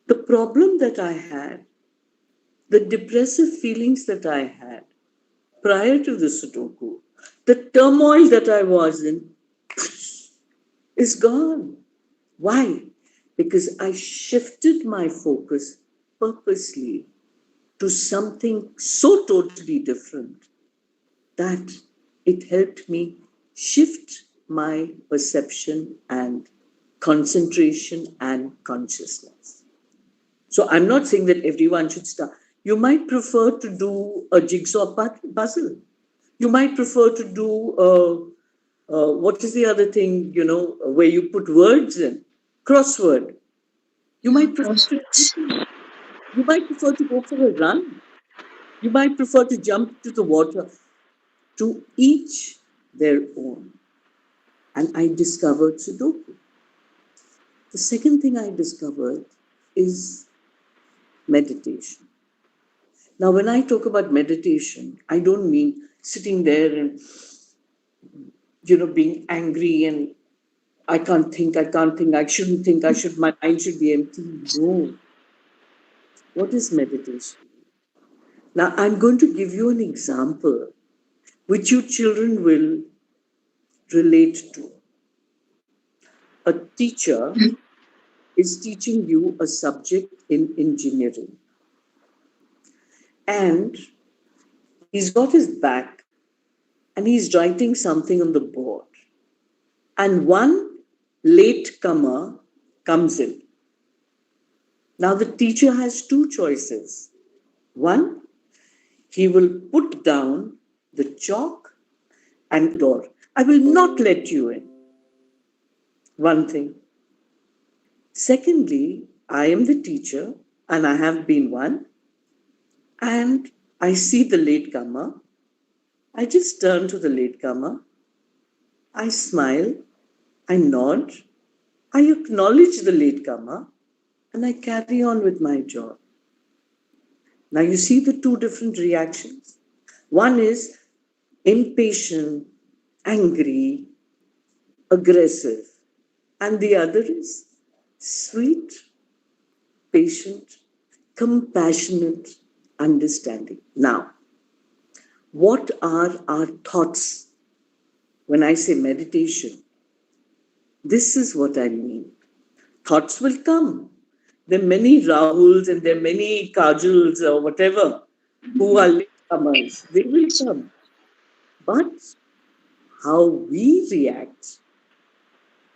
the problem that I had, the depressive feelings that I had prior to the Sudoku, the turmoil that I was in, is gone. Why? Because I shifted my focus purposely to something so totally different that it helped me shift my perception and concentration and consciousness. So I'm not saying that everyone should start. You might prefer to do a jigsaw puzzle. You might prefer to do what is the other thing, where you put words in? Crossword. You might prefer to go for a run. You might prefer to jump to the water. To each their own. And I discovered Sudoku. The second thing I discovered is meditation. Now, when I talk about meditation, I don't mean sitting there and, being angry and I can't think, I shouldn't think, my mind should be empty. No. What is meditation? Now, I'm going to give you an example which you children will relate to. A teacher is teaching you a subject in engineering. And he's got his back and he's writing something on the board. And one latecomer comes in. Now the teacher has 2 choices. One, he will put down the chalk and door. I will not let you in. One thing. Secondly, I am the teacher and I have been one. And I see the latecomer. I just turn to the latecomer. I smile. I nod. I acknowledge the latecomer. And I carry on with my job. Now you see the 2 different reactions. One is impatient, angry, aggressive. And the other is sweet, patient, compassionate, understanding. Now, what are our thoughts when I say meditation? This is what I mean. Thoughts will come. There are many Rahuls and there are many Kajals or whatever who are latecomers. They will come. But how we react,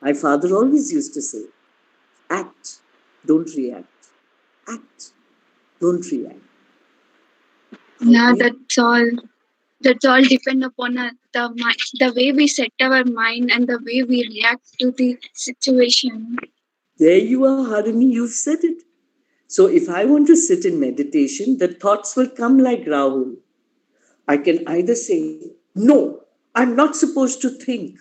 my father always used to say, act, don't react. Act, don't react. Yeah, that's all depend upon the way we set our mind and the way we react to the situation. There you are, Harini, you've said it. So if I want to sit in meditation, the thoughts will come like Rahul. I can either say, no, I'm not supposed to think.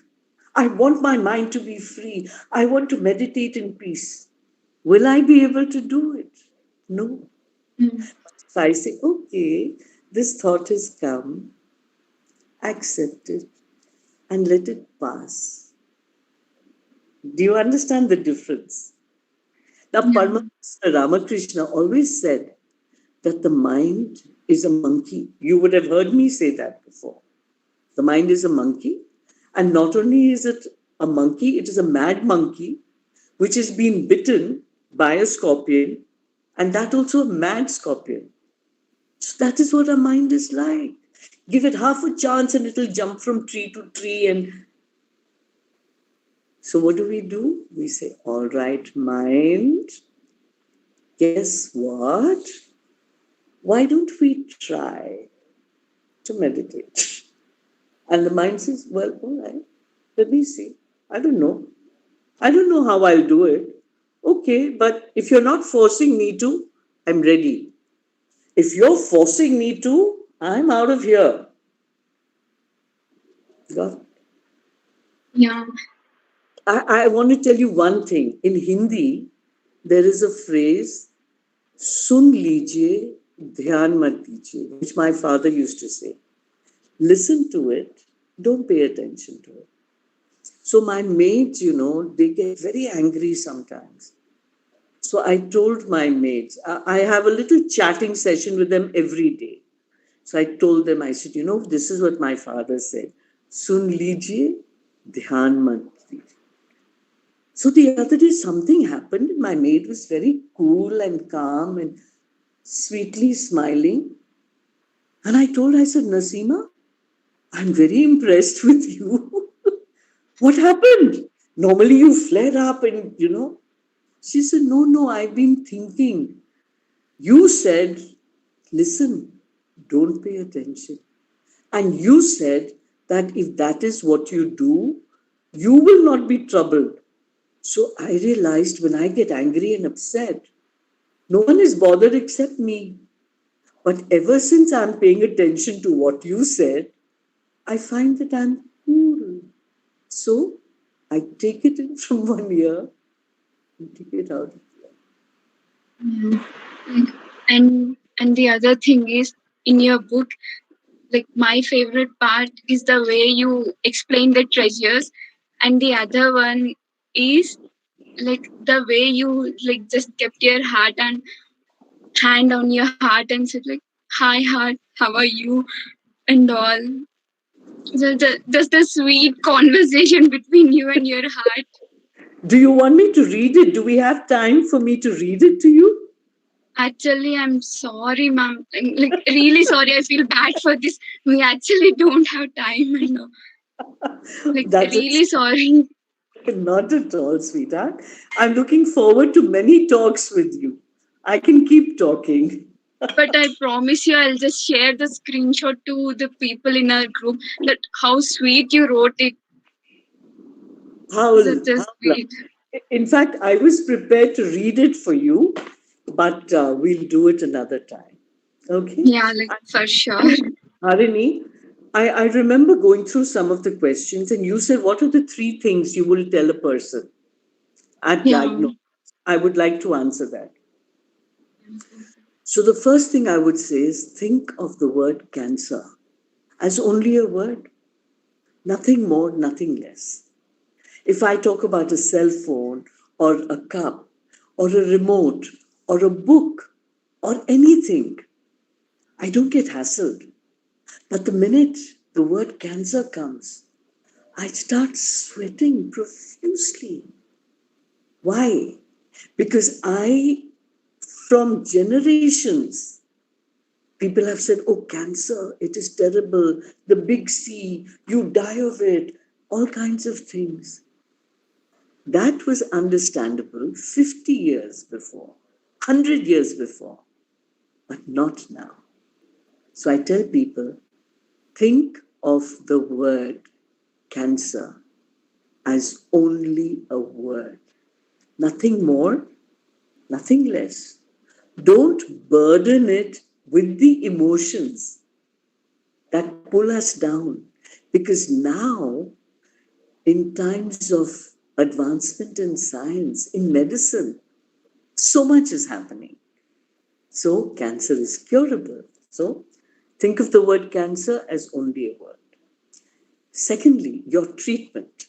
I want my mind to be free. I want to meditate in peace. Will I be able to do it? No. If I say, okay, this thought has come, accept it, and let it pass. Do you understand the difference? Now, Paramahansa Ramakrishna always said that the mind is a monkey. You would have heard me say that before. The mind is a monkey. And not only is it a monkey, it is a mad monkey which has been bitten by a scorpion, and that also a mad scorpion. So that is what our mind is like. Give it half a chance and it'll jump from tree to tree. And so what do? We say, all right, mind, guess what? Why don't we try to meditate? And the mind says, well, all right, let me see. I don't know how I'll do it. Okay, but if you're not forcing me to, I'm ready. If you're forcing me to, I'm out of here. God. Yeah. I want to tell you one thing. In Hindi, there is a phrase, sun lijiye, dhyan mat dijiye, which my father used to say. Listen to it, don't pay attention to it. So my maids, they get very angry sometimes. So I told my maids, I have a little chatting session with them every day. So I told them, I said, this is what my father said. Sun lijiye, dhyan mat dijiye. So the other day something happened. My maid was very cool and calm and sweetly smiling. And I told her, I said, Nasima, I'm very impressed with you. What happened? Normally you flare up and, She said, no, I've been thinking. You said, listen, don't pay attention. And you said that if that is what you do, you will not be troubled. So I realized when I get angry and upset, no one is bothered except me. But ever since I'm paying attention to what you said, I find that I'm cool. So I take it in from one ear and take it out. Yeah. And the other thing is, in your book, like my favorite part is the way you explain the treasures, and the other one is like the way you like just kept your heart and hand on your heart and said like, hi heart, how are you, and all. So just the sweet conversation between you and your heart. Do you want me to read it? Do we have time for me to read it to you? Actually, I'm sorry, ma'am. Like, really sorry. I feel bad for this. We actually don't have time. And like, That really is sorry. not at all, sweetheart. I'm looking forward to many talks with you. I can keep talking. But I promise you, I'll just share the screenshot to the people in our group that how sweet you wrote it. How, Just how sweet. In fact, I was prepared to read it for you, but we'll do it another time. Okay? Yeah, like for sure. Harini, I remember going through some of the questions, and you said, what are the three things you will tell a person at Yeah. diagnosis? I would like to answer that. So, the first thing I would say is think of the word cancer as only a word, nothing more, nothing less. If I talk about a cell phone or a cup or a remote or a book or anything, I don't get hassled. But the minute the word cancer comes, I start sweating profusely. Why? Because from generations, people have said, oh, cancer, it is terrible, the big C, you die of it, all kinds of things. That was understandable 50 years before, 100 years before, but not now. So I tell people, think of the word cancer as only a word, nothing more, nothing less. Don't burden it with the emotions that pull us down, because now, in times of advancement in science, in medicine, so much is happening. So cancer is curable. So think of the word cancer as only a word. Secondly, your treatment.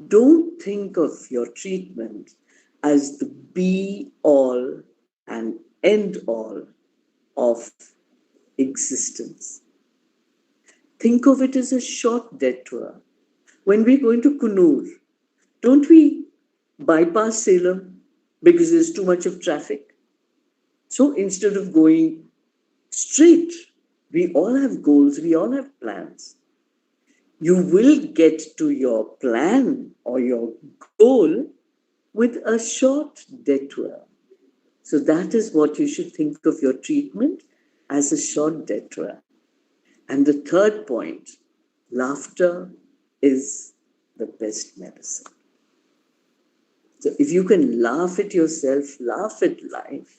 Don't think of your treatment as the be all and end all of existence. Think of it as a short detour. When we're going to Kunur, don't we bypass Salem because there's too much of traffic? So instead of going straight, we all have goals, we all have plans. You will get to your plan or your goal with a short detour. So that is what you should think of your treatment, as a short detour. And the third point, laughter is the best medicine. So if you can laugh at yourself, laugh at life,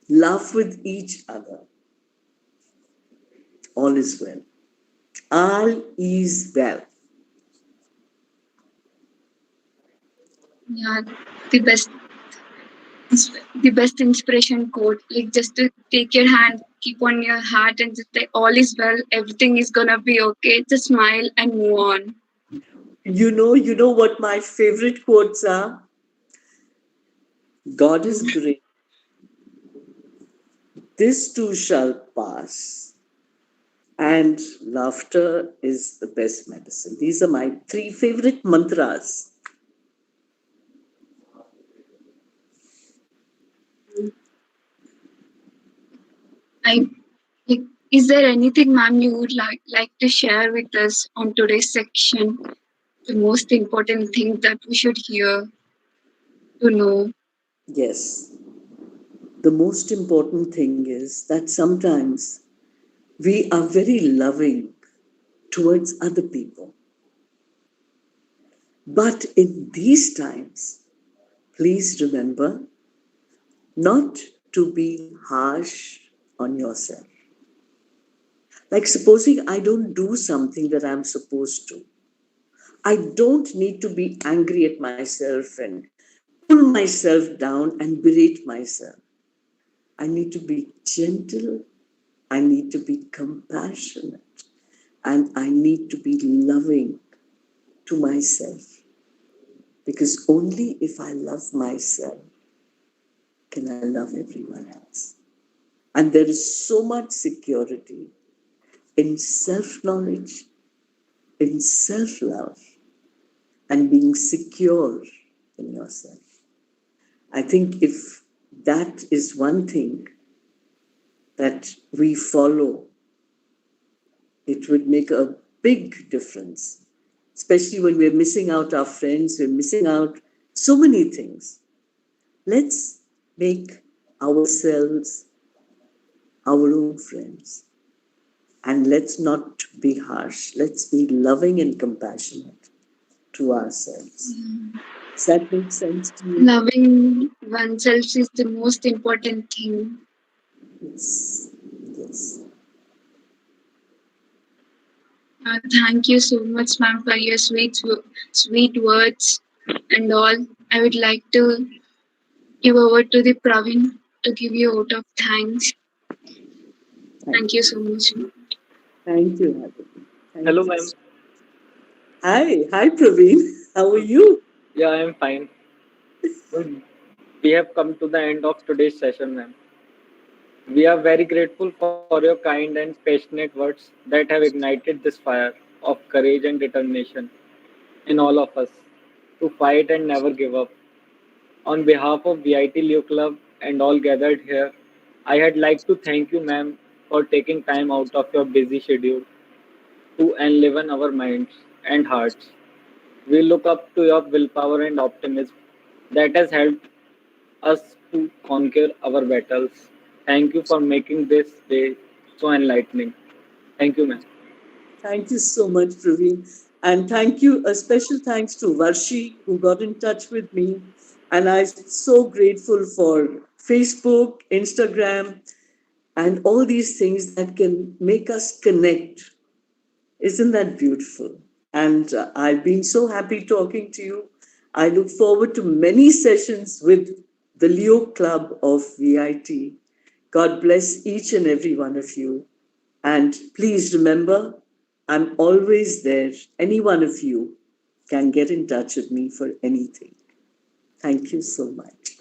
laugh with each other. All is well. All is well. Yeah, the best the best inspiration quote. Like just to take your hand, keep on your heart, and just say all is well. Everything is gonna be okay. Just smile and move on. You know what my favorite quotes are? God is great. This too shall pass. And laughter is the best medicine. These are my three favorite mantras. I like, is there anything, ma'am, you would like to share with us on today's section? The most important thing that we should hear to know. Yes, the most important thing is that sometimes we are very loving towards other people. But in these times, please remember not to be harsh on yourself. Like supposing I don't do something that I'm supposed to. I don't need to be angry at myself and pull myself down and berate myself. I need to be gentle. I need to be compassionate. And I need to be loving to myself. Because only if I love myself can I love everyone else. And there is so much security in self knowledge, in self love, and being secure in yourself. I think if that is one thing that we follow, it would make a big difference, especially when we're missing out our friends, we're missing out so many things. Let's make ourselves our own friends. And let's not be harsh. Let's be loving and compassionate to ourselves. Does that make sense to you? Loving oneself is the most important thing. Yes. Yes. Thank you so much, ma'am, for your sweet words and all. I would like to give over to the Praveen to give you a vote of thanks. Thank you so much. Thank you, Aditi. Thank Hello, you. ma'am. Hi, Praveen. How are you? Yeah, I am fine. Well, we have come to the end of today's session, ma'am. We are very grateful for your kind and passionate words that have ignited this fire of courage and determination in all of us to fight and never give up. On behalf of VIT LEO Club and all gathered here, I had like to thank you, ma'am, for taking time out of your busy schedule to enliven our minds and hearts. We look up to your willpower and optimism that has helped us to conquer our battles. Thank you for making this day so enlightening. Thank you, ma'am. Thank you so much, Praveen. And thank you, a special thanks to Varshi, who got in touch with me. And I'm so grateful for Facebook, Instagram, and all these things that can make us connect. Isn't that beautiful? And I've been so happy talking to you. I look forward to many sessions with the Leo Club of VIT. God bless each and every one of you. And please remember, I'm always there. Any one of you can get in touch with me for anything. Thank you so much.